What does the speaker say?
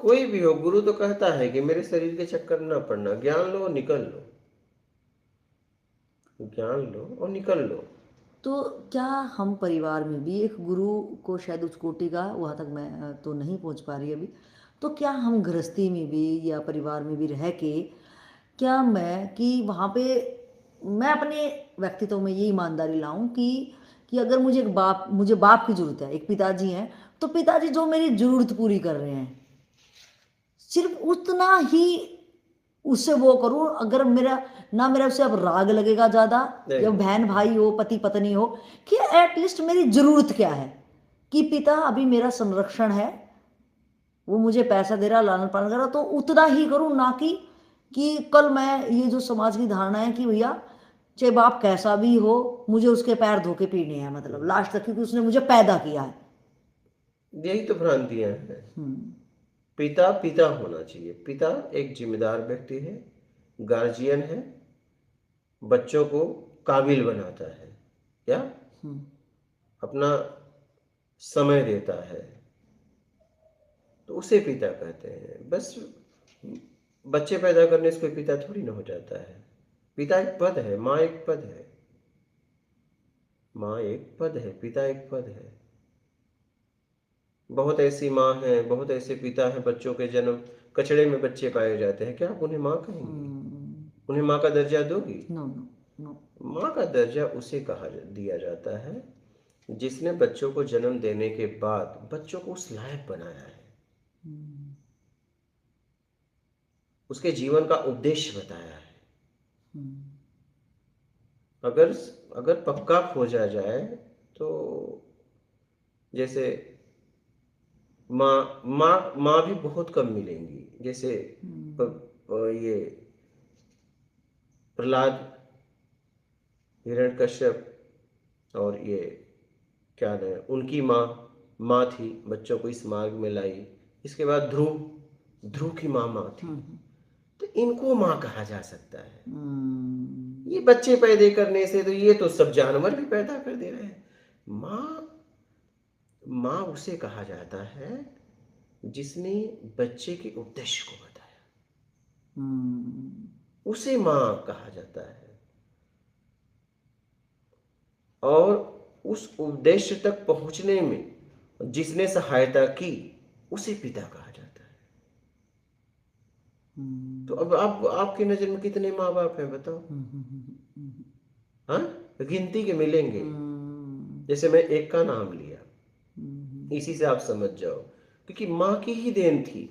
कोई भी हो, गुरु तो कहता है कि मेरे शरीर के चक्कर न पड़ना, ज्ञान लो निकल लो, ज्ञान लो और निकल लो। तो क्या हम परिवार में भी एक गुरु को, शायद उस कोटि का वहाँ तक मैं तो नहीं पहुँच पा रही अभी, तो क्या हम गृहस्थी में भी या परिवार में भी रह के, क्या मैं कि वहाँ पे मैं अपने व्यक्तित्व में ये ईमानदारी लाऊं कि अगर मुझे एक बाप, मुझे बाप की जरूरत है, एक पिताजी हैं, तो पिताजी जो मेरी जरूरत पूरी कर रहे हैं, सिर्फ उतना ही उससे वो करूं। अगर मेरा ना, मेरा उससे अब राग लगेगा ज्यादा, नहीं या नहीं बहन नहीं। भाई हो, पति पत्नी हो, कि एटलीस्ट मेरी जरूरत क्या है, कि पिता अभी मेरा संरक्षण है, वो मुझे पैसा दे रहा, लालन पालन कर रहा, तो उतना ही करूं, ना कि कल मैं, ये जो समाज की धारणा है कि भैया चाहे बाप कैसा भी हो, मुझे उसके पैर धो के पीने हैं, मतलब लास्ट तक, क्योंकि उसने मुझे पैदा किया है। यही तो भ्रांतियां हैं। हम्म। पिता पिता होना चाहिए। पिता एक जिम्मेदार व्यक्ति है, गार्जियन है, बच्चों को काबिल बनाता है, क्या हम्म। अपना समय देता है, तो उसे पिता कहते हैं। बस बच्चे पैदा करने से कोई पिता थोड़ी ना हो जाता है। पिता एक पद है, माँ एक पद है, माँ एक पद है, पिता एक पद है। बहुत ऐसी माँ हैं, बहुत ऐसे पिता हैं, बच्चों के जन्म कचड़े में बच्चे पाए जाते हैं, क्या आप उन्हें माँ कहेंगी? उन्हें माँ का दर्जा दोगी? No no no. माँ का दर्जा उसे दिया जाता है जिसने बच्चों को जन्म देने के बाद बच्चों को उस लायक बनाया है, उसके जीवन का उद्देश्य बताया है। अगर अगर पक्का खोजा जाए तो जैसे माँ भी बहुत कम मिलेंगी। जैसे ये प्रहलाद, हिरण्यकश्यप और ये क्या नाम है, उनकी माँ माँ थी, बच्चों को इस मार्ग में लाई। इसके बाद ध्रुव, ध्रुव की माँ थी। तो इनको माँ कहा जा सकता है। ये बच्चे पैदा करने से तो ये तो सब जानवर भी पैदा कर दे रहे हैं। माँ, माँ उसे कहा जाता है जिसने बच्चे के उद्देश्य को बताया, उसे माँ कहा जाता है। और उस उद्देश्य तक पहुंचने में जिसने सहायता की उसे पिता कहा जाता है। तो अब आप, आपकी नजर में कितने माँ बाप हैं बताओ? हाँ, गिनती के मिलेंगे। जैसे मैं एक का नाम लिया, इसी से आप समझ जाओ, क्योंकि माँ की ही देन थी।